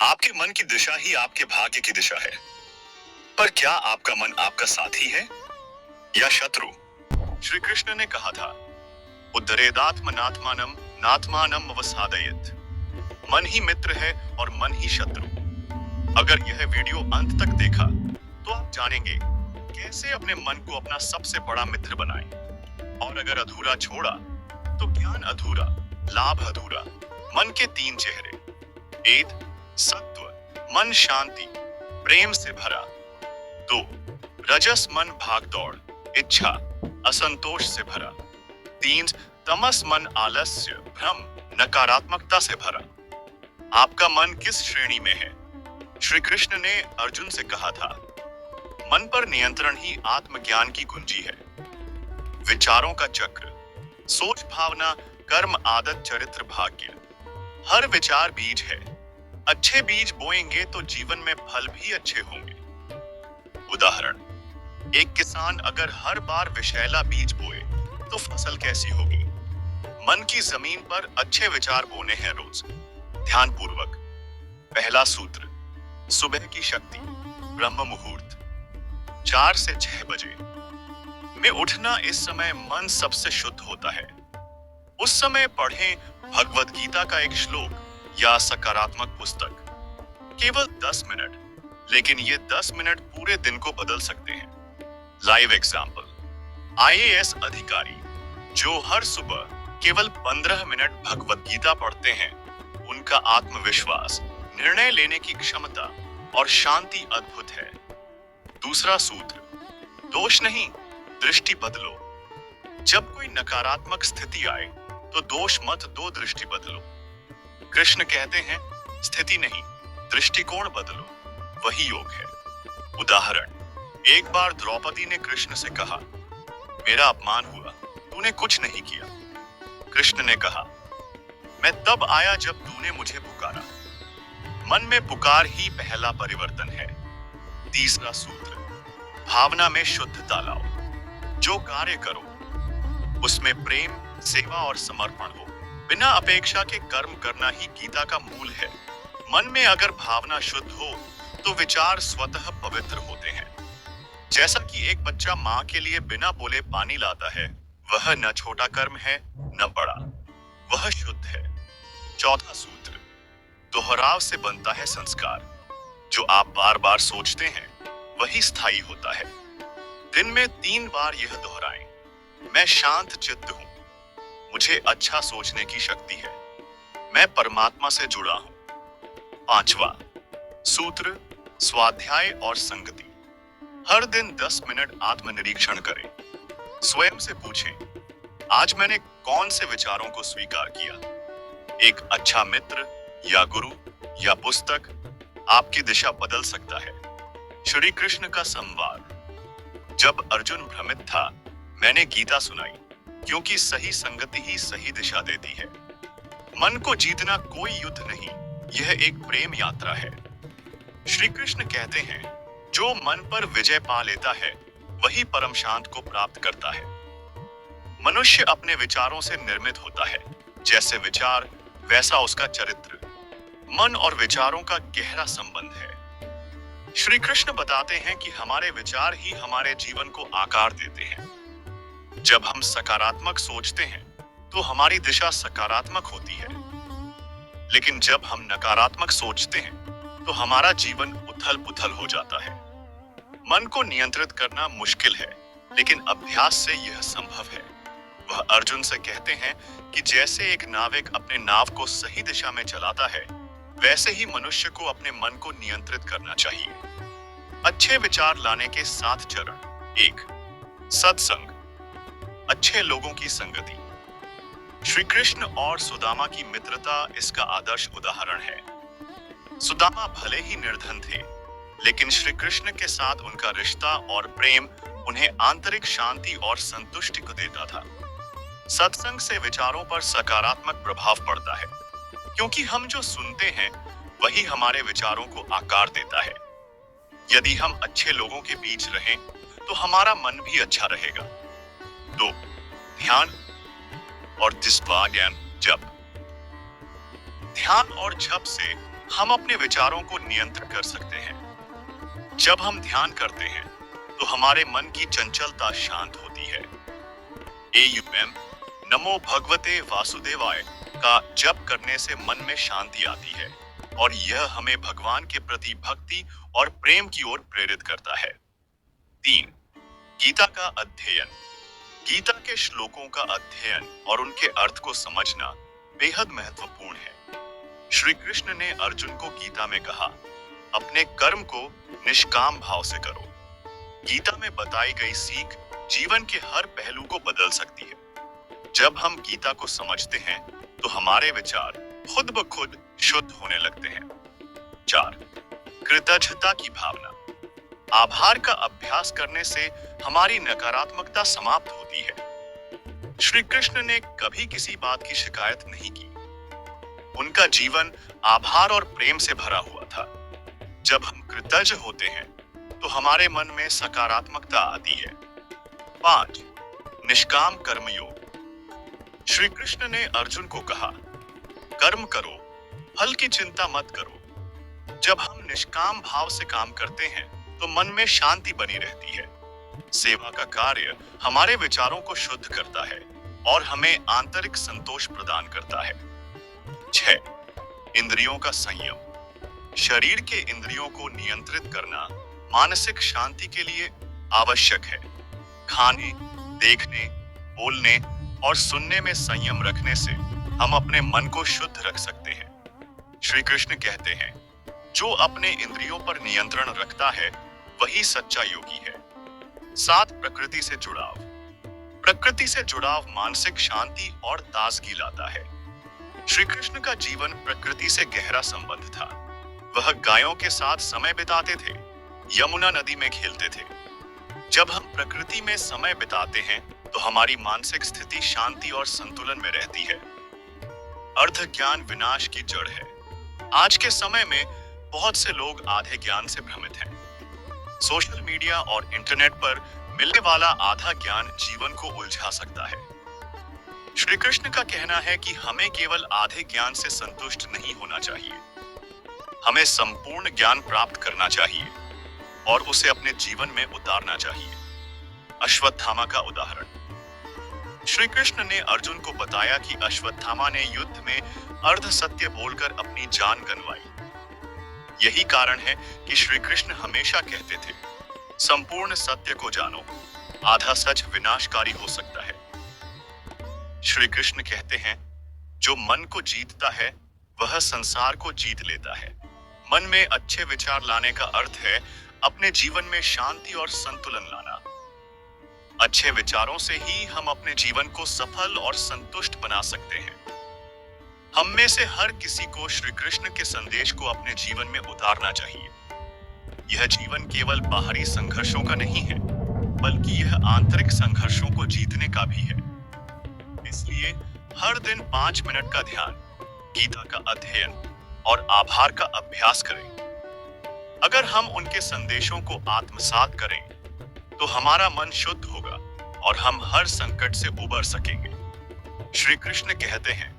आपके मन की दिशा ही आपके भाग्य की दिशा है। पर क्या आपका मन आपका साथी है या शत्रु? श्री कृष्ण ने कहा था, उद्धरेदात्मनात्मानम नात्मानम अवसादयेत। मन ही मित्र है और मन ही शत्रु। अगर यह वीडियो अंत तक देखा तो आप जानेंगे कैसे अपने मन को अपना सबसे बड़ा मित्र बनाएं। और अगर अधूरा छोड़ा तो ज्ञान अधूरा, लाभ अधूरा। मन के तीन चेहरे। एक, सत्व, मन शांति प्रेम से भरा। दो, रजस, मन भाग दौड़, इच्छा, असंतोष से भरा। तीन, तमस, मन आलस्य, भ्रम, नकारात्मकता से भरा। आपका मन किस श्रेणी में है? श्री कृष्ण ने अर्जुन से कहा था, मन पर नियंत्रण ही आत्मज्ञान की कुंजी है। विचारों का चक्र, सोच, भावना, कर्म, आदत, चरित्र, भाग्य। हर विचार बीज है। अच्छे बीज बोएंगे तो जीवन में फल भी अच्छे होंगे। उदाहरण, एक किसान अगर हर बार विषैला बीज बोए तो फसल कैसी होगी? मन की जमीन पर अच्छे विचार बोने हैं रोज, ध्यान पूर्वक। पहला सूत्र, सुबह की शक्ति, ब्रह्म मुहूर्त 4 से 6 बजे में उठना। इस समय मन सबसे शुद्ध होता है। उस समय पढ़ें भगवद गीता का एक श्लोक या सकारात्मक पुस्तक। केवल 10 मिनट, लेकिन ये 10 मिनट पूरे दिन को बदल सकते हैं। लाइव एग्जाम्पल, आईएएस अधिकारी जो हर सुबह केवल 15 मिनट भगवद गीता पढ़ते हैं, उनका आत्मविश्वास, निर्णय लेने की क्षमता और शांति अद्भुत है। दूसरा सूत्र, दोष नहीं, दृष्टि बदलो। जब कोई नकारात्मक स्थिति आए तो दोष मत दो, दृष्टि बदलो। कृष्ण कहते हैं, स्थिति नहीं, दृष्टिकोण बदलो, वही योग है। उदाहरण, एक बार द्रौपदी ने कृष्ण से कहा, मेरा अपमान हुआ, तूने कुछ नहीं किया। कृष्ण ने कहा, मैं तब आया जब तूने मुझे पुकारा। मन में पुकार ही पहला परिवर्तन है। तीसरा सूत्र, भावना में शुद्धता लाओ। जो कार्य करो उसमें प्रेम, सेवा और समर्पण हो। बिना अपेक्षा के कर्म करना ही गीता का मूल है। मन में अगर भावना शुद्ध हो तो विचार स्वतः पवित्र होते हैं। जैसा कि एक बच्चा माँ के लिए बिना बोले पानी लाता है, वह न छोटा कर्म है न बड़ा, वह शुद्ध है। चौथा सूत्र, दोहराव से बनता है संस्कार। जो आप बार बार सोचते हैं वही स्थायी होता है। दिन में 3 बार यह दोहराएं, मैं शांत चित्त हूं, मुझे अच्छा सोचने की शक्ति है, मैं परमात्मा से जुड़ा हूं। पांचवा सूत्र, स्वाध्याय और संगति। हर दिन 10 मिनट आत्मनिरीक्षण करें। स्वयं से पूछें, आज मैंने कौन से विचारों को स्वीकार किया? एक अच्छा मित्र या गुरु या पुस्तक आपकी दिशा बदल सकता है। श्री कृष्ण का संवाद, जब अर्जुन भ्रमित था, मैंने गीता सुनाई, क्योंकि सही संगति ही सही दिशा देती है। मन को जीतना कोई युद्ध नहीं, यह एक प्रेम यात्रा है। श्री कृष्ण कहते हैं, जो मन पर विजय पा लेता है वही परम शांत को प्राप्त करता है। मनुष्य अपने विचारों से निर्मित होता है। जैसे विचार वैसा उसका चरित्र। मन और विचारों का गहरा संबंध है। श्री कृष्ण बताते हैं कि हमारे विचार ही हमारे जीवन को आकार देते हैं। जब हम सकारात्मक सोचते हैं तो हमारी दिशा सकारात्मक होती है, लेकिन जब हम नकारात्मक सोचते हैं तो हमारा जीवन उथल पुथल हो जाता है। मन को नियंत्रित करना मुश्किल है, लेकिन अभ्यास से यह संभव है। वह अर्जुन से कहते हैं कि जैसे एक नाविक अपने नाव को सही दिशा में चलाता है, वैसे ही मनुष्य को अपने मन को नियंत्रित करना चाहिए। अच्छे विचार लाने के 7 चरण। 1, सत्संग, अच्छे लोगों की संगति। श्री कृष्ण और सुदामा की मित्रता इसका आदर्श उदाहरण है। सुदामा भले ही निर्धन थे, लेकिन श्री कृष्ण के साथ उनका रिश्ता और प्रेम उन्हें आंतरिक शांति और संतुष्टि को देता था। सत्संग से विचारों पर सकारात्मक प्रभाव पड़ता है, क्योंकि हम जो सुनते हैं वही हमारे विचारों को आकार देता है। यदि हम अच्छे लोगों के बीच रहें तो हमारा मन भी अच्छा रहेगा। 2, ध्यान और ज्ञान जप। ध्यान और जप से हम अपने विचारों को नियंत्रित कर सकते हैं। जब हम ध्यान करते हैं तो हमारे मन की चंचलता शांत होती है। AUM नमो भगवते वासुदेवाय का जप करने से मन में शांति आती है और यह हमें भगवान के प्रति भक्ति और प्रेम की ओर प्रेरित करता है। 3. गीता का अध्ययन। गीता के श्लोकों का अध्ययन और उनके अर्थ को समझना बेहद महत्वपूर्ण है। श्री कृष्ण ने अर्जुन को गीता में कहा, अपने कर्म को निष्काम भाव से करो। गीता में बताई गई सीख जीवन के हर पहलू को बदल सकती है। जब हम गीता को समझते हैं तो हमारे विचार खुद ब खुद शुद्ध होने लगते हैं। 4. कृतज्ञता की भावना। आभार का अभ्यास करने से हमारी नकारात्मकता समाप्त होती है। श्री कृष्ण ने कभी किसी बात की शिकायत नहीं की। उनका जीवन आभार और प्रेम से भरा हुआ था। जब हम कृतज्ञ होते हैं तो हमारे मन में सकारात्मकता आती है। 5. निष्काम कर्मयोग। श्री कृष्ण ने अर्जुन को कहा, कर्म करो, फल की चिंता मत करो। जब हम निष्काम भाव से काम करते हैं तो मन में शांति बनी रहती है। सेवा का कार्य हमारे विचारों को शुद्ध करता है और हमें आंतरिक संतोष प्रदान करता है। 6. इंद्रियों का संयम। शरीर के इंद्रियों को नियंत्रित करना मानसिक शांति के लिए आवश्यक है। खाने, देखने, बोलने और सुनने में संयम रखने से हम अपने मन को शुद्ध रख सकते हैं। श्री कृष्ण कहते हैं, जो अपने इंद्रियों पर नियंत्रण रखता है वही सच्चा योगी है। 7. प्रकृति से जुड़ाव। प्रकृति से जुड़ाव मानसिक शांति और ताजगी लाता है। श्री कृष्ण का जीवन प्रकृति से गहरा संबंध था। वह गायों के साथ समय बिताते थे, यमुना नदी में खेलते थे। जब हम प्रकृति में समय बिताते हैं तो हमारी मानसिक स्थिति शांति और संतुलन में रहती है। अर्ध ज्ञान विनाश की जड़ है। आज के समय में बहुत से लोग आधे ज्ञान से भ्रमित हैं। सोशल मीडिया और इंटरनेट पर मिलने वाला आधा ज्ञान जीवन को उलझा सकता है। श्री कृष्ण का कहना है कि हमें केवल आधे ज्ञान से संतुष्ट नहीं होना चाहिए। हमें संपूर्ण ज्ञान प्राप्त करना चाहिए और उसे अपने जीवन में उतारना चाहिए। अश्वत्थामा का उदाहरण। श्री कृष्ण ने अर्जुन को बताया कि अश्वत्थामा ने युद्ध में अर्ध सत्य बोलकर अपनी जान गंवाई। यही कारण है कि श्री कृष्ण हमेशा कहते थे, संपूर्ण सत्य को जानो, आधा सच विनाशकारी हो सकता है। श्री कृष्ण कहते हैं, जो मन को जीतता है वह संसार को जीत लेता है। मन में अच्छे विचार लाने का अर्थ है अपने जीवन में शांति और संतुलन लाना। अच्छे विचारों से ही हम अपने जीवन को सफल और संतुष्ट बना सकते हैं। हम में से हर किसी को श्री कृष्ण के संदेश को अपने जीवन में उतारना चाहिए। यह जीवन केवल बाहरी संघर्षों का नहीं है, बल्कि यह आंतरिक संघर्षों को जीतने का भी है। इसलिए हर दिन 5 मिनट का ध्यान, गीता का अध्ययन और आभार का अभ्यास करें। अगर हम उनके संदेशों को आत्मसात करें तो हमारा मन शुद्ध होगा और हम हर संकट से उबर सकेंगे। श्री कृष्ण कहते हैं,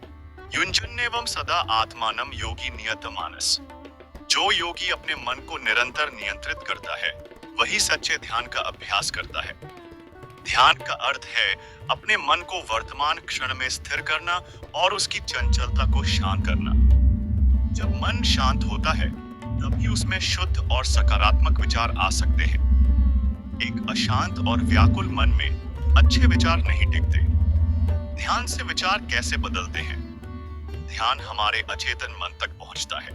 युञ्जन्नेवं सदा आत्मानं योगी नियतमानस। जो योगी अपने मन को निरंतर नियंत्रित करता है वही सच्चे ध्यान का अभ्यास करता है। ध्यान का अर्थ है अपने मन को वर्तमान क्षण में स्थिर करना और उसकी चंचलता को शांत करना। जब मन शांत होता है तभी उसमें शुद्ध और सकारात्मक विचार आ सकते हैं। एक अशांत और व्याकुल मन में अच्छे विचार नहीं टिकते। ध्यान से विचार कैसे बदलते हैं? ध्यान हमारे अचेतन मन तक पहुंचता है,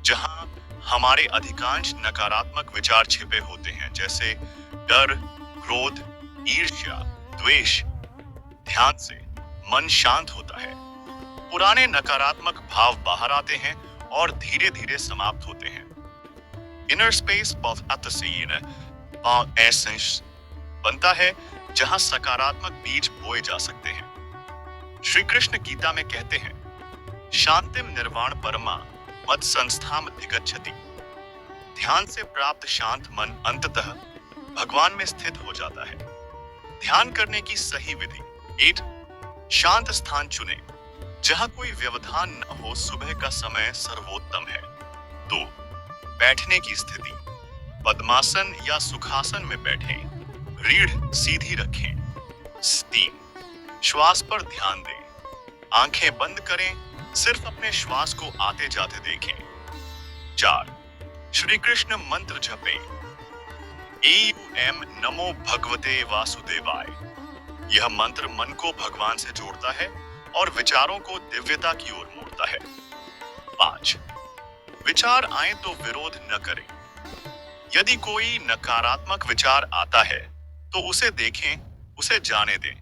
जहां हमारे अधिकांश नकारात्मक विचार छिपे होते हैं, जैसे डर, क्रोध, ईर्ष्या, द्वेष। ध्यान से मन शांत होता है, पुराने नकारात्मक भाव बाहर आते हैं और धीरे धीरे समाप्त होते हैं। इनर स्पेस ऑफ अतसीन एसेंस बनता है जहां सकारात्मक बीज बोए जा सकते हैं। श्री कृष्ण गीता में कहते हैं, शांतिम निर्वाण परमा मद संस्थाम अधिगच्छति। ध्यान से प्राप्त शांत मन अंततः भगवान में स्थित हो जाता है। ध्यान करने की सही विधि। 8. शांत स्थान चुनें। जहां कोई व्यवधान न हो, सुबह का समय सर्वोत्तम है। 2. बैठने की स्थिति, पद्मासन या सुखासन में बैठें, रीढ़ सीधी रखें। 3. श्वास पर ध्यान दें, आंखें बंद करें, सिर्फ अपने श्वास को आते जाते देखें। 4. श्री कृष्ण मंत्र जपें, एम नमो भगवते वासुदेवाय। यह मंत्र मन को भगवान से जोड़ता है और विचारों को दिव्यता की ओर मोड़ता है। 5. विचार आए तो विरोध न करें। यदि कोई नकारात्मक विचार आता है तो उसे देखें, उसे जाने दें।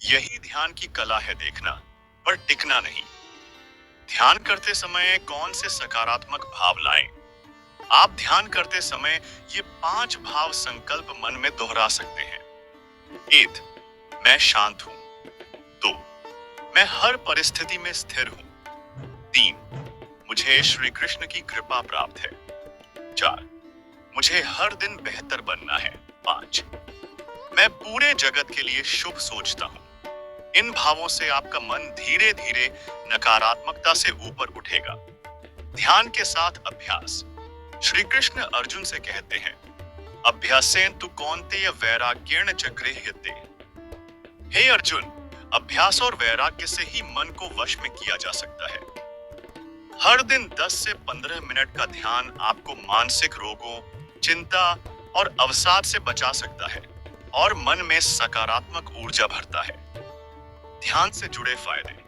यही ध्यान की कला है, देखना पर टिकना नहीं। ध्यान करते समय कौन से सकारात्मक भाव लाएं? आप ध्यान करते समय ये 5 भाव संकल्प मन में दोहरा सकते हैं। 1. मैं शांत हूं। 2. मैं हर परिस्थिति में स्थिर हूं। 3. मुझे श्री कृष्ण की कृपा प्राप्त है। 4. मुझे हर दिन बेहतर बनना है। 5. मैं पूरे जगत के लिए शुभ सोचता हूं। इन भावों से आपका मन धीरे धीरे नकारात्मकता से ऊपर उठेगा। ध्यान के साथ अभ्यास। श्री कृष्ण अर्जुन से कहते हैं, अभ्यासेन तु कौन्तेय वैराग्येण च गृह्यते। हे अर्जुन, अभ्यास और वैराग्य से ही मन को वश में किया जा सकता है। हर दिन 10 से 15 मिनट का ध्यान आपको मानसिक रोगों, चिंता और अवसाद से बचा सकता है और मन में सकारात्मक ऊर्जा भरता है। ध्यान से जुड़े फायदे।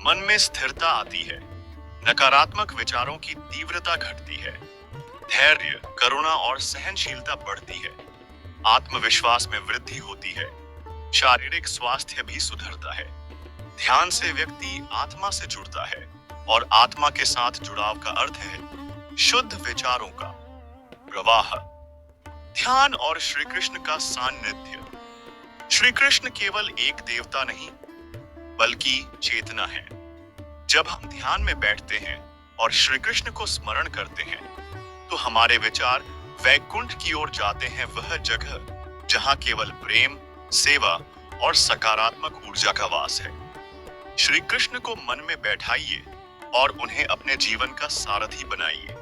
मन में स्थिरता आती है, नकारात्मक विचारों की तीव्रता घटती है, धैर्य, करुणा और सहनशीलता बढ़ती है, आत्मविश्वास में वृद्धि होती है, शारीरिक स्वास्थ्य भी सुधरता है। ध्यान से व्यक्ति आत्मा से जुड़ता है और आत्मा के साथ जुड़ाव का अर्थ है शुद्ध विचारों का प्रवाह। ध्यान और श्री कृष्ण का सान्निध्य। श्री कृष्ण केवल एक देवता नहीं बल्कि चेतना है। जब हम ध्यान में बैठते हैं और श्री कृष्ण को स्मरण करते हैं तो हमारे विचार वैकुंठ की ओर जाते हैं, वह जगह जहां केवल प्रेम, सेवा और सकारात्मक ऊर्जा का वास है। श्री कृष्ण को मन में बैठाइए और उन्हें अपने जीवन का सारथी बनाइए।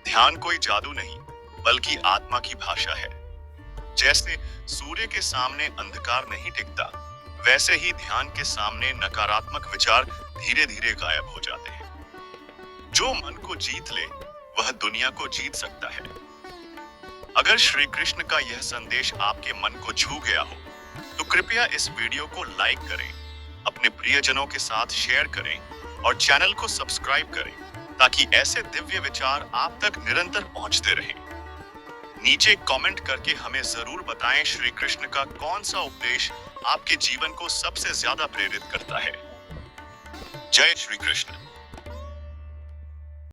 ध्यान कोई जादू नहीं बल्कि आत्मा की भाषा है। जैसे सूर्य के सामने अंधकार नहीं टिकता, वैसे ही ध्यान के सामने नकारात्मक विचार धीरे धीरे गायब हो जाते हैं। जो मन को जीत ले वह दुनिया को जीत सकता है। अगर श्री कृष्ण का यह संदेश आपके मन को छू गया हो तो कृपया इस वीडियो को लाइक करें, अपने प्रियजनों के साथ शेयर करें और चैनल को सब्सक्राइब करें ताकि ऐसे दिव्य विचार आप तक निरंतर पहुंचते रहें। नीचे कमेंट करके हमें जरूर बताएं श्री कृष्ण का कौन सा उपदेश आपके जीवन को सबसे ज्यादा प्रेरित करता है। जय श्री कृष्ण।